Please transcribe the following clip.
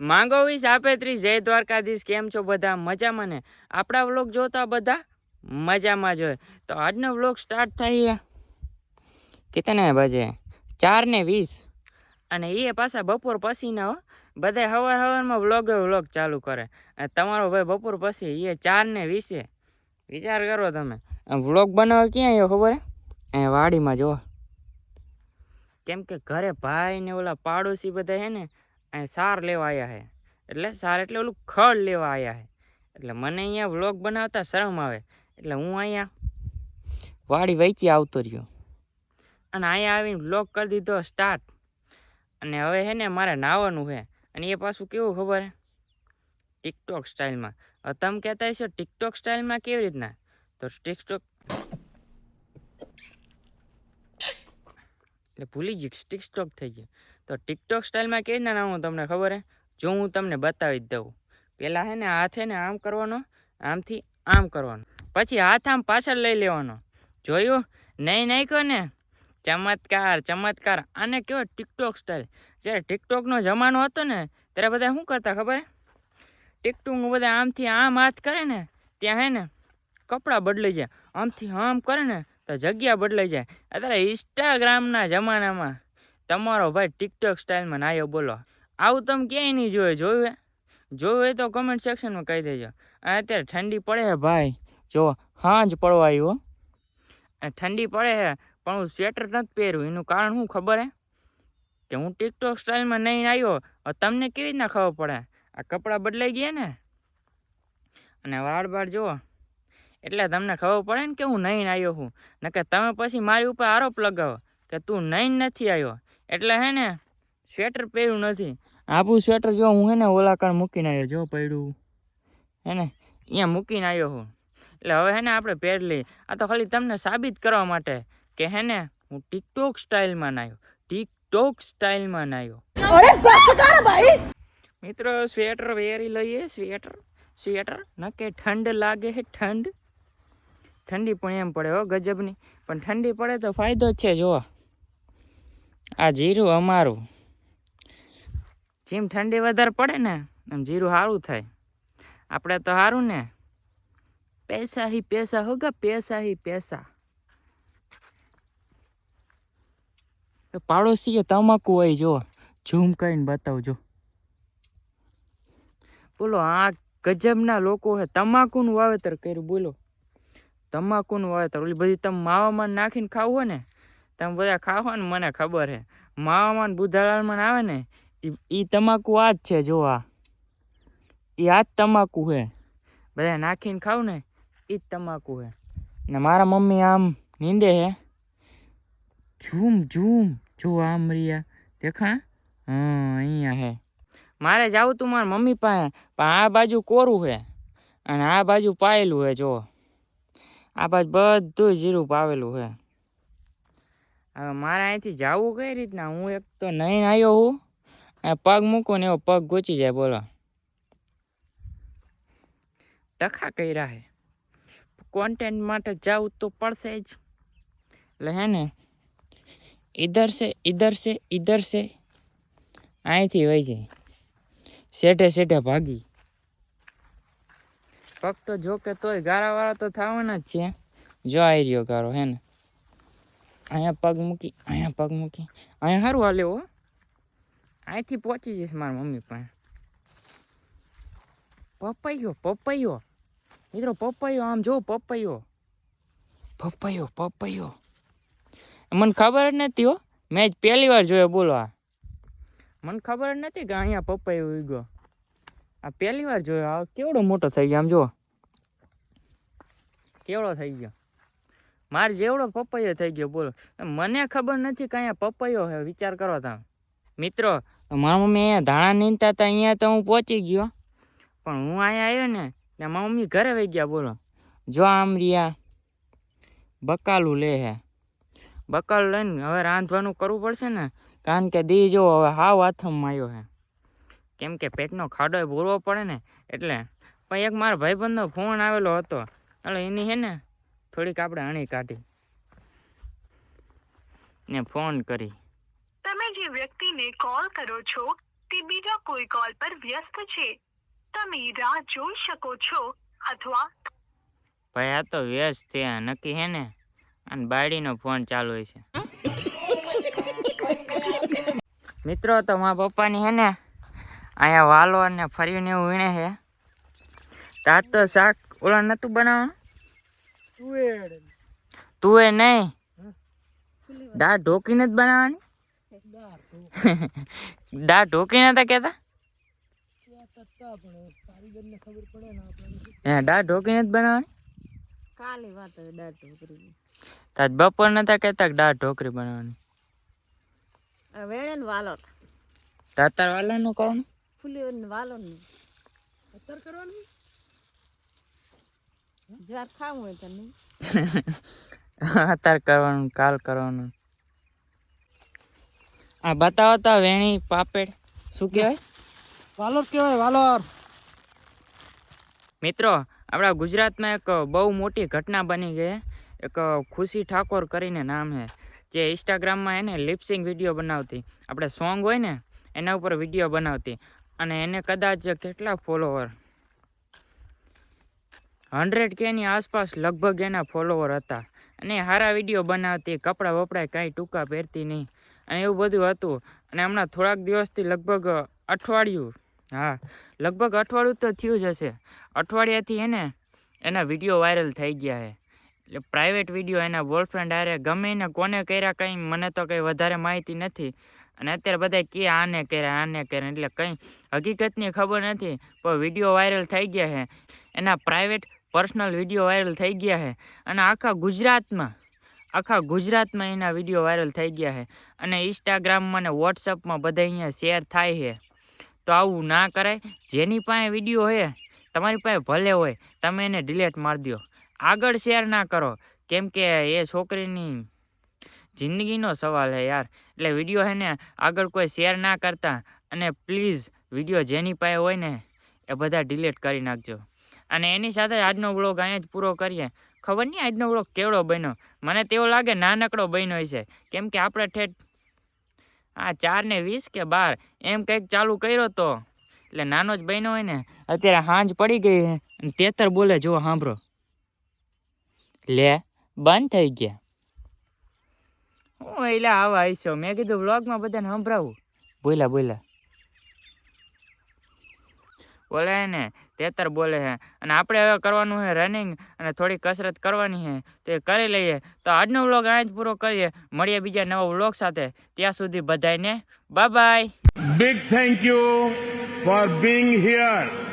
માંગો વીસ આપે 30 જય દ્વારકાધીશ। કેમ છો બધા મજામાં ને? આપણા વ્લોગ જોતા બધા મજામાં જ હોય। તો આજનો વ્લોગ સ્ટાર્ટ થાય કેટલા બજે 4:20 અને એ પાછા બપોર પછીના બધા સવારમાં વ્લોગ ચાલુ કરે। તમારો ભાઈ બપોર પછી એ 4:20 વિચાર કરો તમે। વ્લોગ બનાવવા ક્યાં આવ્યો ખબર હે? વાડીમાં જો, કેમ કે ઘરે ભાઈ ને ઓલા પાડોશી બધા હે ને સાર લેવા આવ્યા હે। એટલે સાર એટલે ઓલું ખડ લેવા આવ્યા હે। એટલે મને અહીંયા વ્લોગ બનાવતા શરમ આવે, એટલે હું અહીંયા વાડી વચ્ચે આવતો રહ્યો અને અહીંયા આવીને વ્લોગ કરી દીધો સ્ટાર્ટ। અને હવે હે ને મારે નાવાનું છે, અને એ પાછું કેવું ખબર હે? ટિકટોક સ્ટાઇલમાં। હવે તમે કહેતા હશો ટિકટોક સ્ટાઇલમાં કેવી રીતના? તો ટિકટોક એટલે ભૂલી ગયું, ટિકટોક થઈ ગયું। તો ટિકટોક સ્ટાઇલમાં કેવી રીતના નાવું તમને ખબર હે? જો હું તમને બતાવી જ દઉં। પહેલાં હે ને હાથ હે ને આમ કરવાનો, આમથી આમ કરવાનો, પછી હાથ આમ પાછળ લઈ લેવાનો। જોયું? નહીં નાખ્યો ને? ચમત્કાર ચમત્કાર। આને કહેવાય ટિકટોક સ્ટાઇલ। જ્યારે ટિકટોકનો જમાનો હતો ને ત્યારે બધા શું કરતા ખબર હે? ટિકટોક બધા આમથી આમ હાથ કરે ને ત્યાં હે ને કપડાં બદલાઈ જાય, આમથી આમ કરે ને તો જગ્યા બદલાઈ જાય। અત્યારે ઇન્સ્ટાગ્રામના જમાનામાં તમારો ભાઈ ટિકટોક સ્ટાઇલમાં નાયો બોલો। આવું તમે ક્યાંય નહીં જોયું હોય તો કમેન્ટ સેક્શનમાં કહી દેજો। અત્યારે ઠંડી પડે છે ભાઈ, જો હાંજ પડવા આવ્યો અને ઠંડી પડે છે પણ હું સ્વેટર નથી પહેર્યું। એનું કારણ શું ખબર હે? કે હું ટિકટોક સ્ટાઇલમાં નહીં આવ્યો। તમને કેવી રીતના ખબર પડે? આ કપડાં બદલાઈ ગયા ને અને વાળ જુઓ એટલે તમને ખબર પડે ને કે હું નહીં આવ્યો છું। નકર તમે પછી મારી ઉપર આરોપ લગાવો કે તું નહીં નથી આવ્યો એટલે હે ને સ્વેટર પહેર્યું નથી। આપણું સ્વેટર જો હું હે ને ઓલા કાળ મૂકીને આવ્યો, જો પડ્યું હે ને અહીંયા મૂકીને આવ્યો હું। એટલે હવે હે ને આપણે પહેરી લઈએ। આ તો ખાલી તમને સાબિત કરવા માટે કે હે ને હું ટિકટોક સ્ટાઇલમાં નાયો, ટિકટોક સ્ટાઇલમાં નાયો। મિત્રો સ્વેટર પહેરી લઈએ, સ્વેટર નકે ઠંડ લાગે છે, ઠંડી પણ એમ પડે હો ગજબની। પણ ઠંડી પડે તો ફાયદો જ છે। જો આ જીરું અમારું, જેમ ઠંડી વધારે પડે ને એમ જીરું સારું થાય। આપણે તો સારું ને, પૈસા હી પૈસા હોગા, પૈસા હી પૈસા। પાડોશીએ તમાકુ હોય, જો ઝૂમ કરીને બતાવજો બોલો। આ ગજબના લોકો હે, તમાકુનું વાવેતર કર્યું બોલો। તમાકુનું વાવેતર, ઓલી બધી તમે માવામાં નાખીને ખાવ હોય ને, તમે બધા ખાવો ને મને ખબર હે। માવામાં બુધાલાલમાં આવે ને એ તમાકુ આ જ છે। જો આ જ તમાકુ હે, બધા નાખીને ખાવ ને એ જ તમાકુ હે। ને મારા મમ્મી આમ નીંદે હે, ઝૂમ જો આમ રહ્યા દેખા? હા અહીંયા હે। મારે જાવું તું મારા મમ્મી પાસે, પણ આ બાજુ કોરું છે અને આ બાજુ પાયેલું છે। જો આ બાજુ બધું જીરું પાવેલું છે। હવે મારે અહીંથી જવું કઈ રીતના? હું એક તો નહીં આવ્યો હું, પગ મૂકું ને એવો પગ ગોચી જાય બોલો। ટખા કર્યા હે, કોન્ટેન્ટ માટે જવું તો પડશે જ। એટલે હે ને ઇધર સે અહીંથી વહી જાય, શેઠે ભાગી। પગ તો જો કે તોય ગારાવાળા તો થવાના જ છે। જો આવી રહ્યો ગારો હે ને, અહીંયા પગ મૂકી, અહીંયા સારું હાલે હો, અહીંથી પહોંચી જઈશ મારા મમ્મી પાસે। પપૈયો મિત્રો, પપૈયો આમ જો, પપૈયો મને ખબર જ નથી હો, મેં જ પહેલી વાર જોયો બોલો। આ મને ખબર જ નથી કે અહીંયા પપૈયો ઉગ્યો, આ પહેલી વાર જોયો। આ કેવડો મોટો થઈ ગયો, આમ જો કેવડો થઈ ગયો, મારે જેવડો પપૈયો થઈ ગયો બોલો। મને ખબર નથી કે અહીંયા પપૈયો છે, વિચાર કરો તમે મિત્રો। મારા મમ્મી અહીંયા ધાણા નીંદતા હતા, અહીંયા તો હું પહોંચી ગયો, પણ હું અહીંયા આવ્યો ને ત્યાં મારા મમ્મી ઘરે વહી ગયા બોલો। જો આમ રહ્યા બકાલું લે હે, બકાલું લઈને હવે રાંધવાનું કરવું પડશે ને, કારણ કે દી જો હવે હાવ હાથમાં આવ્યો છે, કેમ કે પેટનો ખાડો ભરવો પડે ને એટલે। પણ એક મારા ભાઈબંધનો ફોન આવેલો હતો, એટલે એની હે ને થોડીક આપણે અણી કાઢી ને ફોન કરી। તમે જે વ્યક્તિને કોલ કરો છો તે બીજા કોઈ કોલ પર વ્યસ્ત છે. તમે રાહ જોઈ શકો છો અથવા ભાઈ આ તો વ્યસ્ત થયા નક્કી હે ને અને બાયડીનો ફોન ચાલુ હોય છે. મિત્રો તો મારા પપ્પાની હે ને અહીંયા વાલો અને ફર્યું ને એવું વીણે છે. તાત તો શાક ઓલા નતું બનાવવાનું તું એ નહીં દાળ ઢોકીને જ બનાવવાની. દાળ ઢોકીને હતા કેતા દાળ ઢોકીને જ બનાવવાની. કાલે વાત હવે દાળ ઢોકરી તાજ બપોર નતા કેતા દાળ ઢોકરી બનાવવાની. વેણે ને વાલો તાતાર વાલા નું કરવાનું ફૂલી ને વાલો ને અત્યારે કરવાનું જ્યારે ખાવું હોય ત્યારે નહીં. અત્યારે કરવાનું કાલ કરવાનું. આ બતાવો તો વેણી પાપડ શું કહેવાય? વાલોર કહેવાય વાલોર. મિત્રો આપણા ગુજરાતમાં એક બહુ મોટી ઘટના બની ગઈ. એક ખુશી ઠાકોર કરીને નામ છે, જે ઇન્સ્ટાગ્રામમાં એને લિપસિંગ વિડીયો બનાવતી, આપણે સોંગ હોય ને એના ઉપર વિડીયો બનાવતી, અને એને કદાચ કેટલા ફોલોવર 100K ની આસપાસ લગભગ એના ફોલોવર હતા. અને સારા વિડીયો બનાવતી, કપડાં વપડાય કાંઈ ટૂંકા પહેરતી નહીં અને એવું બધું હતું. અને હમણાં થોડાક દિવસથી લગભગ અઠવાડિયું તો થયું જ હશે. અઠવાડિયાથી એને એના વિડીયો વાયરલ થઈ ગયા છે. એટલે પ્રાઇવેટ વિડીયો એના બોયફ્રેન્ડ આરે ગમે એને કોને કર્યા કંઈ મને તો કંઈ વધારે માહિતી નથી. અને અત્યારે બધા કે આને કર્યા એટલે કંઈ હકીકતની ખબર નથી, પણ વિડીયો વાયરલ થઈ ગયા છે. એના પ્રાઇવેટ પર્સનલ વિડીયો વાયરલ થઈ ગયા છે. અને આખા ગુજરાતમાં એના વિડીયો વાયરલ થઈ ગયા છે. અને ઇન્સ્ટાગ્રામમાં ને વોટ્સઅપમાં બધા અહીંયા શેર થાય છે. તો આવું ના કરાય. જેની પાસે વિડીયો હોય તમારી પાસે ભલે હોય, તમે એને ડિલેટ મારી દો, આગળ શેર ના કરો, કેમ કે એ છોકરીની જિંદગીનો સવાલ છે યાર. એટલે વિડીયો છે ને આગળ કોઈ શેર ના કરતા, અને પ્લીઝ વિડીયો જેની પાસે હોય ને એ બધા ડિલીટ કરી નાખજો. અને એની સાથે આજનો વ્લોગ અહીંયા જ પૂરો કરીએ. ખબર નહીં આજનો વ્લોગ કેવડો બન્યો, મને તેવો લાગે નાનકડો બન્યો છે, કેમ કે આપણે ઠેઠ 4:20 કે 12 એમ કંઈક ચાલુ કર્યો તો, એટલે નાનો જ બન્યો હોય ને. અત્યારે સાંજ પડી ગઈ છે અને 73 બોલે જો સાંભળો, લે બંધ થઈ ગયા. હું એટલે આવા આવીશો, મેં કીધું વ્લોગમાં બધાને સંભળાવું. બોલ્યા ને 73 બોલે છે. અને આપણે હવે કરવાનું છે રનિંગ અને થોડી કસરત કરવાની છે, તો એ કરી લઈએ. તો આજનો વ્લોગ અહીંયા જ પૂરો કરીએ. મળીએ બીજા નવા વ્લોગ સાથે. ત્યાં સુધી બધાને bye bye. Big thank you for being here.